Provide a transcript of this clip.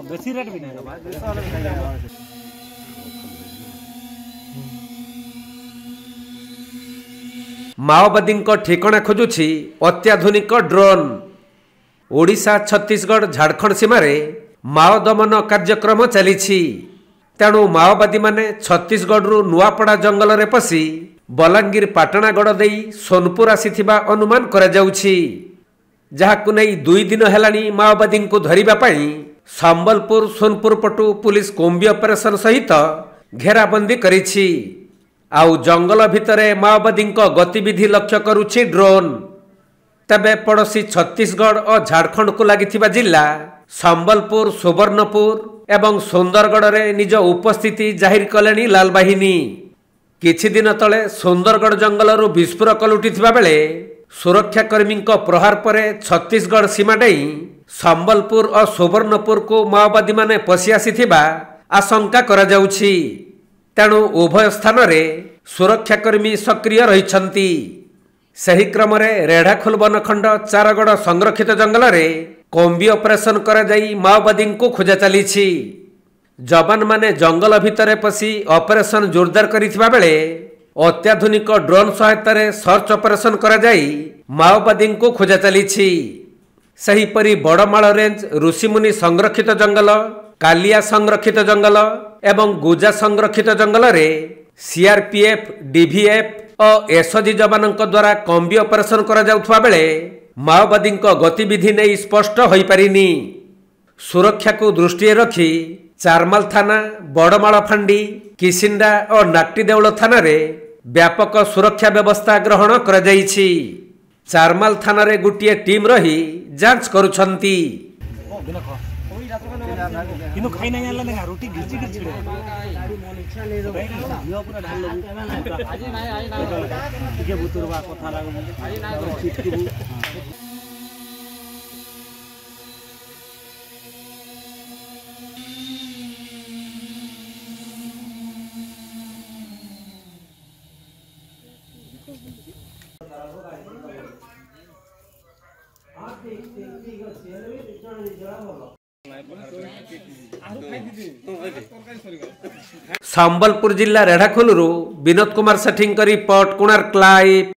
बेसी रेट भी नहीं माओवादी ठिकाना खोजुछि अत्याधुनिक ड्रोन। ओडिशा छत्तीसगढ़ झारखंड सीमार माओ दमन कार्यक्रम चली। तेणु माओवादी माने छत्तीसगढ़ नुआपड़ा जंगल में पशि बलांगीर पाटणागढ़ दे सोनपुर आसीथिबा अनुमान करा जाउछि। जहाकु नै 2 दिन हेलानी माओवादी को धरिबा पई संबलपुर सोनपुर पटु पुलिस कोम्बी ऑपरेशन सहित घेराबंदी करिछि। आउ जंगल भितरे माओवादी गतिविधि लक्ष्य करुछि ड्रोन। तबे पड़ोशी छत्तीसगढ़ और झारखंड को लगिथिबा जिला संबलपुर, सुवर्णपुर एवं सुंदरगढ़ रे निज उपस्थिति जाहिर कलेनी लाल बाहिनी। किछि दिन तले सुंदरगढ़ जंगलरू विस्फोरक लुटिथिबा बेले सुरक्षाकर्मी प्रहार परे छत्तीसगढ़ सीमा डेई संबलपुर और सुवर्णपुर को माओवादी माने पशि आसीथिबा आशंका करा जाउछि। तेणु उभय स्थान रे सुरक्षाकर्मी सक्रिय रहिछंती। सही क्रम रे रेढ़ाखोल बनखंड चारगढ़ संरक्षित जंगल रे कोम्बी ऑपरेशन करा जाई माओवादी को खोजा चलीछि। जवान माने जंगल भितरे पशि ऑपरेशन जोरदार करिथिबा बेले अत्याधुनिक ड्रोन सहायता रे सर्च ऑपरेशन करा जाई माओवादी को खोजा चलीछि। सहीपरि बड़माल रेंज ऋषिमुनि संरक्षित जंगल, कालिया संरक्षित जंगल एवं गुजा संरक्षित जंगल रे सीआरपीएफ, डीवीएफ और एसओजी जवान द्वारा कॉम्बी ऑपरेशन करा जाउथवा बेले माओवादी गतिविधि नहीं स्पष्ट होई पारिनी। सुरक्षा को दृष्टि रखी चारमाल थाना, बड़माल फांडी, किसिंडा और नाक्टी देउल थाना रे व्यापक सुरक्षा व्यवस्था ग्रहण करा जाइछि। चारमाल थाना रे गुटिए टीम रही जांच करुछंती। किनु खाई नहीं आला ना रोटी गिरची गिरची रे यो पूरा ढाल लो आज नहीं आई ना के बुतुरबा कथा लागो आज नहीं चिटकी संबलपुर जिला रेढ़ाखोलू विनोद कुमार सेठी रिपोर्ट, कोणार्क लाइव।